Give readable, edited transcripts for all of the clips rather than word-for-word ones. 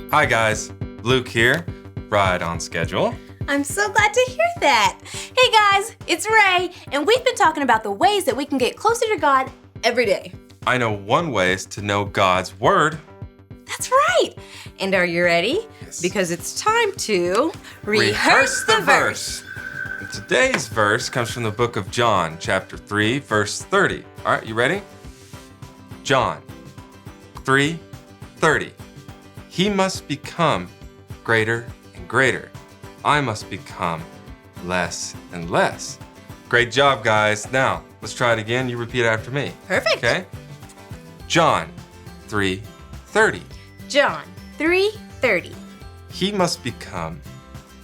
Hi guys, Luke here, right on schedule. I'm so glad to hear that. Hey guys, it's Ray, and we've been talking about the ways that we can get closer to God every day. I know one way is to know God's word. That's right. And are you ready? Yes. Because it's time to rehearse the verse. And today's verse comes from the book of John, chapter 3, verse 30. All right, you ready? John 3:30. He must become greater and greater. I must become less and less. Great job, guys. Now, let's try it again. You repeat after me. Perfect. Okay? John 3:30. John 3:30. He must become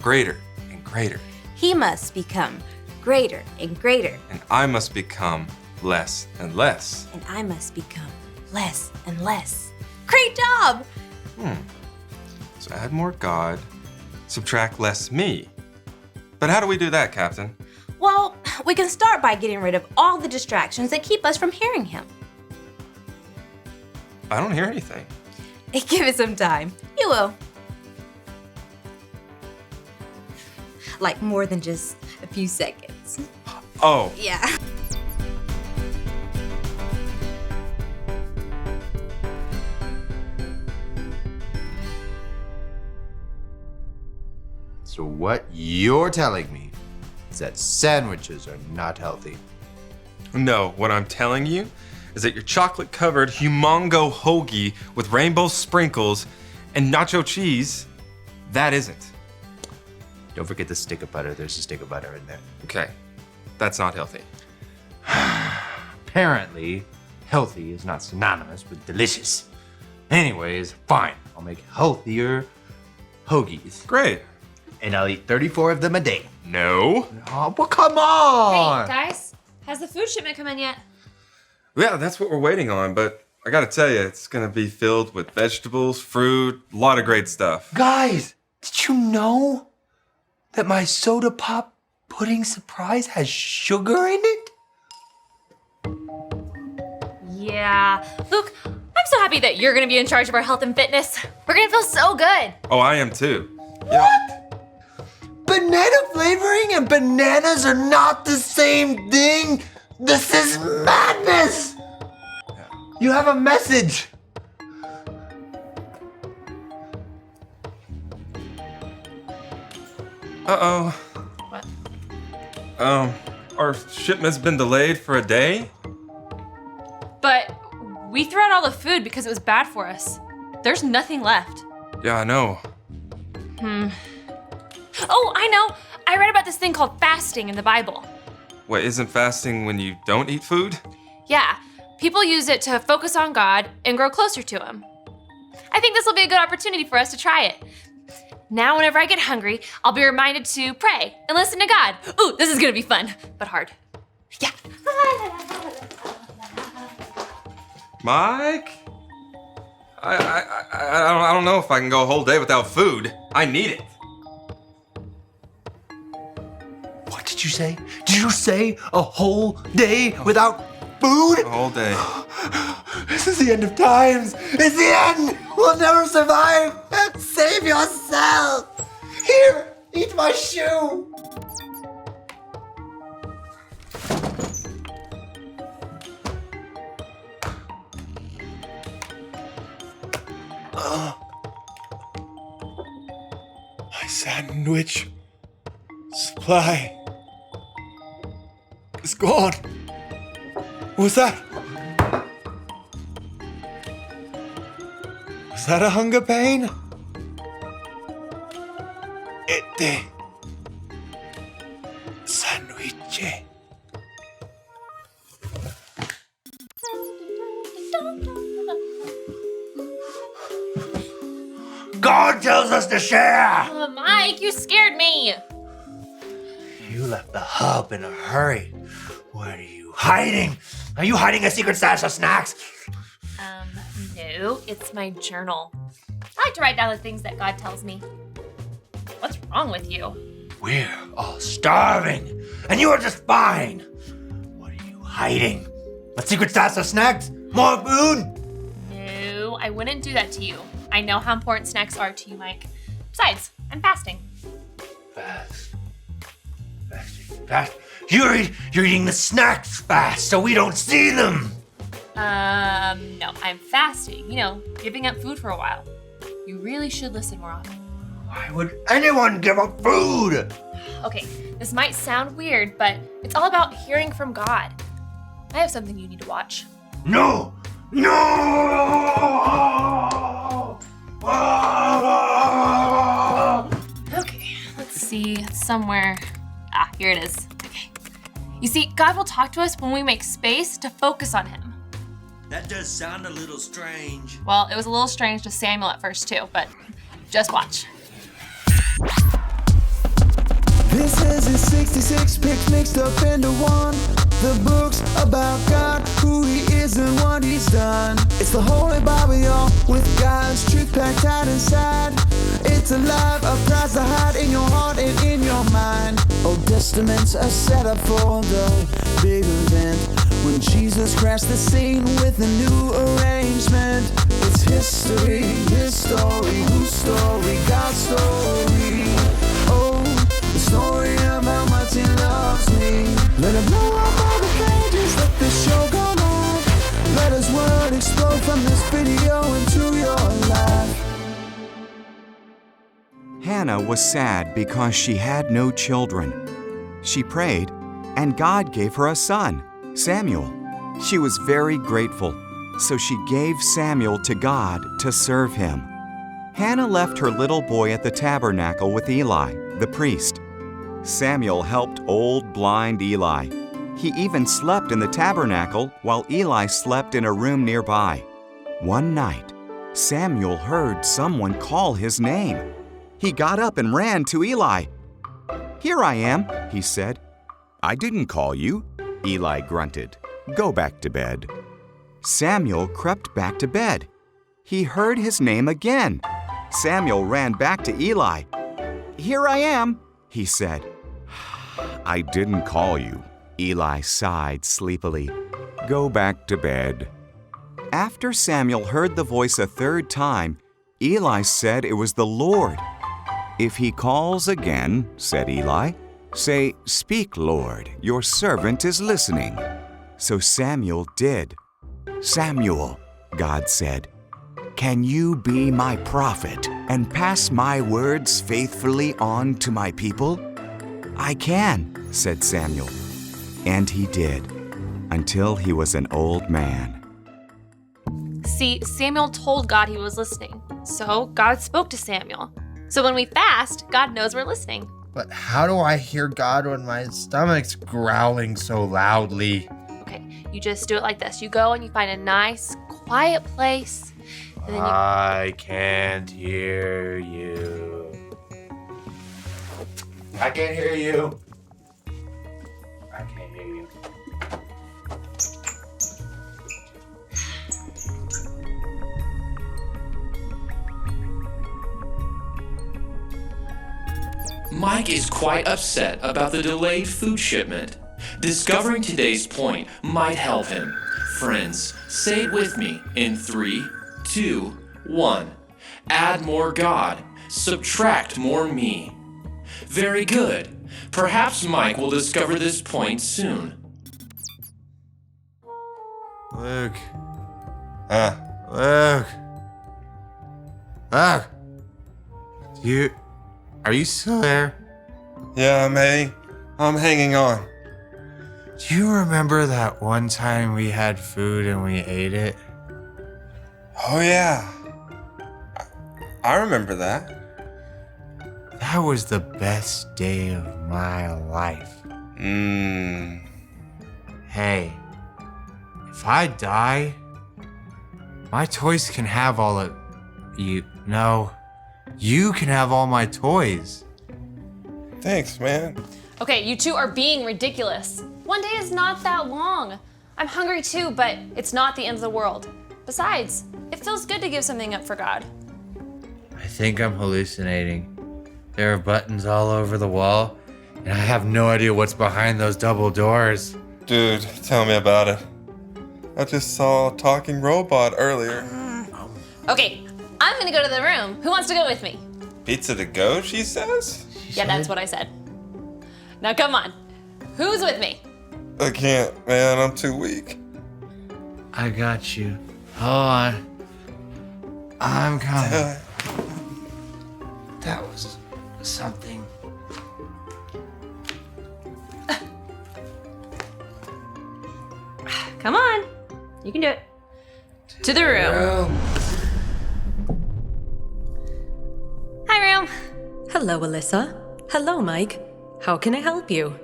greater and greater. He must become greater and greater. And I must become less and less. And I must become less and less. Great job! So add more God, subtract less me. But how do we do that, Captain? Well, we can start by getting rid of all the distractions that keep us from hearing him. I don't hear anything. Give it some time. You will. Like more than just a few seconds. Oh, Yeah. So what you're telling me is that sandwiches are not healthy. no, what I'm telling you is that your chocolate-covered humongo hoagie with rainbow sprinkles and nacho cheese, that isn't. Don't forget the stick of butter. There's a stick of butter in there. Okay, that's not healthy. Apparently, healthy is not synonymous with delicious. Anyways, fine. I'll make healthier hoagies. Great. And I'll eat 34 of them a day. No. Oh, well, come on! Hey, guys, has the food shipment come in yet? Yeah, that's what we're waiting on, but I gotta tell you, it's gonna be filled with vegetables, fruit, a lot of great stuff. Guys, did you know that my soda pop pudding surprise has sugar in it? Yeah. Luke, I'm so happy that you're gonna be in charge of our health and fitness. We're gonna feel so good. Oh, I am too. What? Banana flavoring and bananas are not the same thing. This is madness. You have a message. Uh-oh. What? Our shipment's been delayed for a day? But we threw out all the food because it was bad for us. There's nothing left. Yeah, I know. Oh, I know. I read about this thing called fasting in the Bible. Wait, isn't fasting when you don't eat food? Yeah, people use it to focus on God and grow closer to Him. I think this will be a good opportunity for us to try it. Now, whenever I get hungry, I'll be reminded to pray and listen to God. Ooh, this is gonna be fun, but hard. Yeah. Mike? I don't know if I can go a whole day without food. I need it. What did you say? Did you say a whole day without food? A whole day. This is the end of times. It's the end. We'll never survive. Save yourself. Here, eat my shoe. My sandwich supply is gone. What was that? Was that a hunger pain? Sandwich. God tells us to share! Mike, you scared me. You left the hub in a hurry. What are you hiding? Are you hiding a secret stash of snacks? No, it's my journal. I like to write down the things that God tells me. What's wrong with you? We're all starving, and you are just fine. What are you hiding? A secret stash of snacks? More food? No, I wouldn't do that to you. I know how important snacks are to you, Mike. Besides, I'm fasting. Fast. You're eating the snacks fast so we don't see them. No, I'm fasting. Giving up food for a while. You really should listen more often. Why would anyone give up food? Okay, this might sound weird, but it's all about hearing from God. I have something you need to watch. No! Okay, let's see. It's somewhere. Here it is. Okay. You see, God will talk to us when we make space to focus on Him. That does sound a little strange. Well, it was a little strange to Samuel at first too, but just watch. This is his 66 picks mixed up into one. The books about God, who He is and what He's done. It's the Holy Bible, y'all, with God's truth packed tight inside. It's alive, a prize to hide in your heart and in your mind. Old Testaments are set up for the big event when Jesus crashed the scene with a new arrangement. It's history, His story, whose story, God's story. Oh, the story of how much He loves me. Let it blow up all the pages, let this show go live. Let His word explode from this video into your life. Hannah was sad because she had no children. She prayed, and God gave her a son, Samuel. She was very grateful, so she gave Samuel to God to serve Him. Hannah left her little boy at the tabernacle with Eli, the priest. Samuel helped old blind Eli. He even slept in the tabernacle while Eli slept in a room nearby. One night, Samuel heard someone call his name. He got up and ran to Eli. "Here I am," he said. "I didn't call you," Eli grunted. "Go back to bed." Samuel crept back to bed. He heard his name again. Samuel ran back to Eli. "Here I am," he said. "I didn't call you," Eli sighed sleepily. "Go back to bed." After Samuel heard the voice a third time, Eli said it was the Lord. "If he calls again," said Eli, "say, 'Speak, Lord, your servant is listening.'" So Samuel did. "Samuel," God said, "can you be my prophet and pass my words faithfully on to my people?" "I can," said Samuel. And he did, until he was an old man. See, Samuel told God he was listening, so God spoke to Samuel. So when we fast, God knows we're listening. But how do I hear God when my stomach's growling so loudly? Okay, you just do it like this. You go and you find a nice, quiet place, and then you... I can't hear you. I can't hear you. I can't hear you. Mike is quite upset about the delayed food shipment. Discovering today's point might help him. Friends, say it with me in 3, 2, 1. Add more God, subtract more me. Very good. Perhaps Mike will discover this point soon. Luke. Luke. Luke. Are you still there? Yeah, I'm hanging on. Do you remember that one time we had food and we ate it? Oh, yeah. I remember that. That was the best day of my life. Hey, if I die, my toys can have all of you. No, you can have all my toys. Thanks, man. Okay, you two are being ridiculous. One day is not that long. I'm hungry too, but it's not the end of the world. Besides, it feels good to give something up for God. I think I'm hallucinating. There are buttons all over the wall, and I have no idea what's behind those double doors. Dude, tell me about it. I just saw a talking robot earlier. Okay, I'm gonna go to the room. Who wants to go with me? Pizza to go, she says? Yeah, that's what I said. Now come on. Who's with me? I can't, man. I'm too weak. I got you. Hold on. I'm coming. That was something. Come on. You can do it. To the room. Hi, room. Hello, Alyssa. Hello, Mike. How can I help you?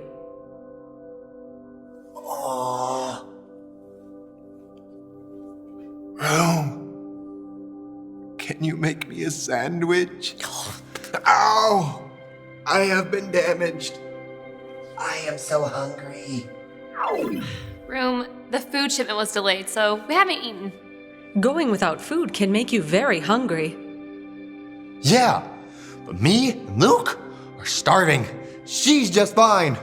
Room, can you make me a sandwich? Ow! I have been damaged. I am so hungry. Room, the food shipment was delayed, so we haven't eaten. Going without food can make you very hungry. Yeah, but me and Luke are starving. She's just fine.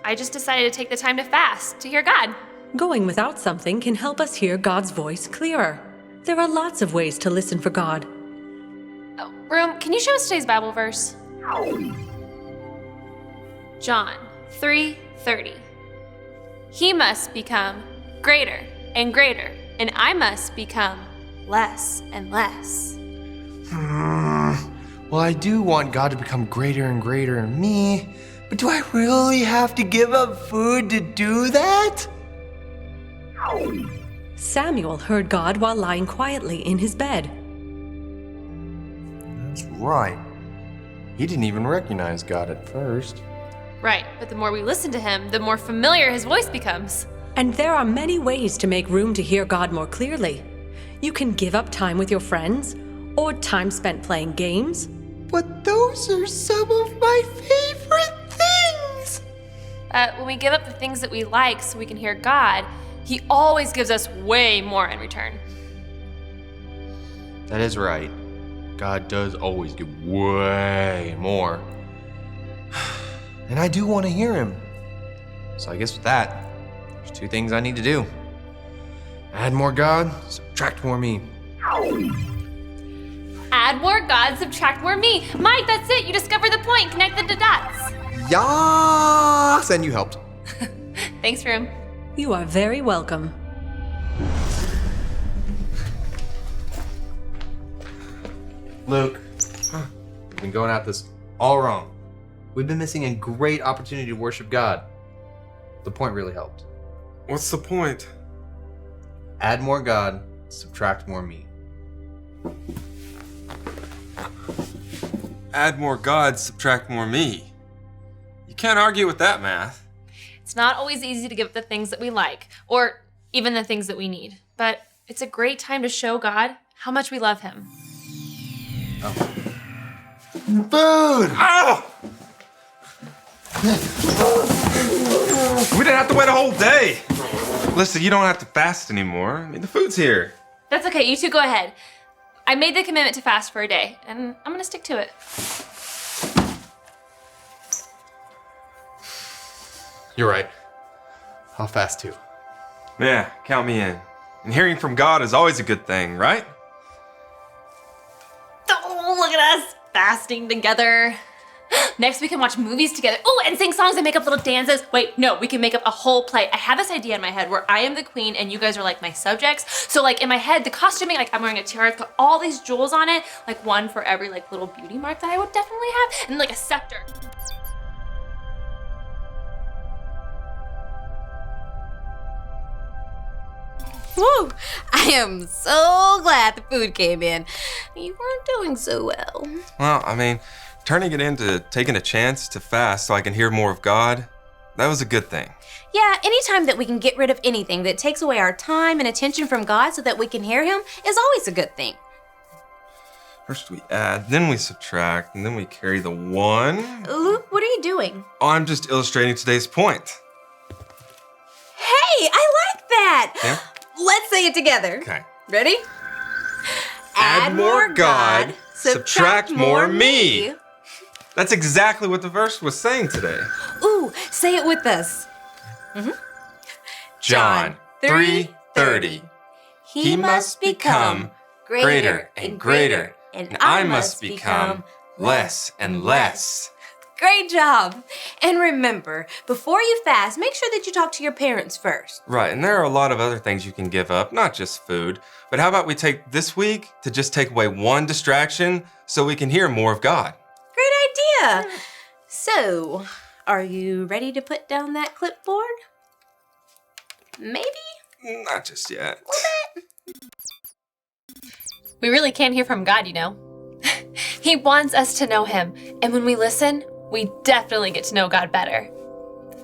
I just decided to take the time to fast, to hear God. Going without something can help us hear God's voice clearer. There are lots of ways to listen for God. Oh, Room, can you show us today's Bible verse? John 3:30. He must become greater and greater, and I must become less and less. Well, I do want God to become greater and greater in me, but do I really have to give up food to do that? Samuel heard God while lying quietly in his bed. That's right. He didn't even recognize God at first. Right, but the more we listen to him, the more familiar his voice becomes. And there are many ways to make room to hear God more clearly. You can give up time with your friends, or time spent playing games. But those are some of my favorite things! When we give up the things that we like so we can hear God, he always gives us way more in return. That is right. God does always give way more. And I do want to hear him. So I guess with that, there's two things I need to do. Add more God, subtract more me. Add more God, subtract more me. Mike, that's it. You discovered the point. Connect the dots. Yas! And you helped. Thanks, Room. You are very welcome. Luke, we've been going at this all wrong. We've been missing a great opportunity to worship God. The point really helped. What's the point? Add more God, subtract more me. Add more God, subtract more me. You can't argue with that math. It's not always easy to give up the things that we like, or even the things that we need. But it's a great time to show God how much we love him. Food! Ow! We didn't have to wait a whole day. Listen, you don't have to fast anymore. I mean, the food's here. That's okay. You two go ahead. I made the commitment to fast for a day, and I'm gonna stick to it. You're right. I'll fast too. Yeah, count me in. And hearing from God is always a good thing, right? Oh, look at us fasting together. Next, we can watch movies together. Oh, and sing songs and make up little dances. Wait, no, we can make up a whole play. I have this idea in my head where I am the queen and you guys are like my subjects. So like in my head, the costuming, like I'm wearing a tiara, it's got all these jewels on it, like one for every like little beauty mark that I would definitely have, and like a scepter. Woo! I am so glad the food came in. You weren't doing so well. Well, I mean, turning it into taking a chance to fast so I can hear more of God, that was a good thing. Yeah, anytime that we can get rid of anything that takes away our time and attention from God so that we can hear him is always a good thing. First we add, then we subtract, and then we carry the one. Luke, what are you doing? Oh, I'm just illustrating today's point. Hey, I like that! Yeah? Let's say it together. Okay. Ready? Add more God, subtract more me. That's exactly what the verse was saying today. Ooh, say it with us. John 3:30. He must become greater and greater. And I must become less and less. Great job. And remember, before you fast, make sure that you talk to your parents first. Right, and there are a lot of other things you can give up, not just food. But how about we take this week to just take away one distraction so we can hear more of God? Great idea. So, are you ready to put down that clipboard? Maybe? Not just yet. We really can hear from God, you know. He wants us to know him, and when we listen, we definitely get to know God better.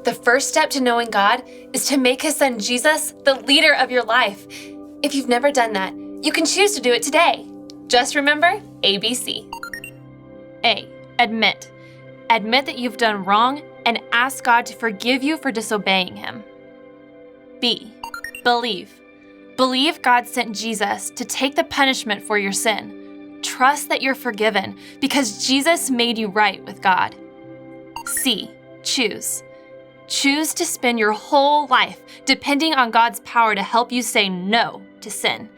The first step to knowing God is to make his son Jesus the leader of your life. If you've never done that, you can choose to do it today. Just remember ABC. A. Admit. Admit that you've done wrong and ask God to forgive you for disobeying him. B. Believe. Believe God sent Jesus to take the punishment for your sin. Trust that you're forgiven because Jesus made you right with God. C. Choose. Choose to spend your whole life depending on God's power to help you say no to sin.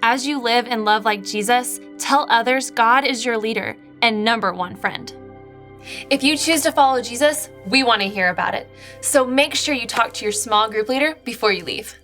As you live and love like Jesus, tell others God is your leader and number one friend. If you choose to follow Jesus, we want to hear about it. So make sure you talk to your small group leader before you leave.